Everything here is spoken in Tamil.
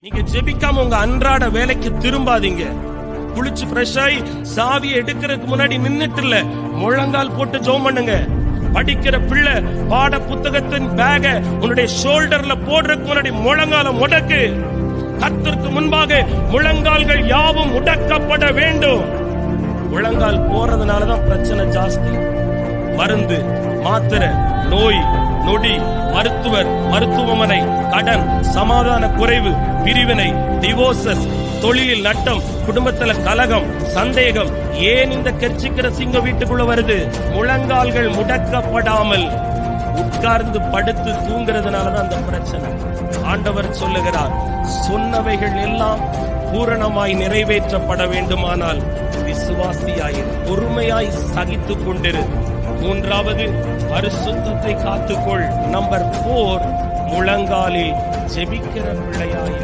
நீங்க ஜெபிக்காம உங்க அன்றாட வேலைக்கு திரும்பாதீங்க. குளிச்சு ஃப்ரெஷ் ஆகி சாவியை எடுக்கிறதுக்கு முன்னாடி நின்னுட்டு இல்ல, முழங்கால் போட்டு ஜெபம் பண்ணுங்க. படிக்கிற பிள்ளை பாட புத்தகத்தின் பேக உன்னுடைய ஷோல்டர்ல போடுறதுக்கு முன்னாடி முழங்கால முடக்கு. கர்த்தருக்கு முன்பாக முழங்கால்கள் யாவும் முடக்கப்பட வேண்டும். முழங்கால் போறதுனாலதான் பிரச்சனை ஜாஸ்தி. மருந்து, மாத்திரை, நோய் நொடி, மருத்துவர், மருத்துவமனை, கடன், சமாதான குறைவு, பிரிவினை, டிவோர்சஸ், தொழிலில் நட்டம், குடும்பத்துல கலகம், சந்தேகம். ஏன் இந்த கெர்ச்சிக்கிற சிங்கம் வீட்டுக்குள்ள வருது? முழங்கால்கள் முடக்கப்படாமல் உட்கார்ந்து படுத்து தூங்குறதுனாலதான் அந்த பிரச்சனை. ஆண்டவர் சொல்லுகிறார், சொன்னவைகள் எல்லாம் பூரணமாய் நிறைவேற்றப்பட வேண்டுமானால் விசுவாசியாய் பொறுமையாய் சகித்துக் கொண்டிரு. மூன்றாவது, பரிசுத்தத்தை காத்துக்கொள். நம்பர் 4, முழங்காலில் ஜெபிக்கிற பிள்ளையாய்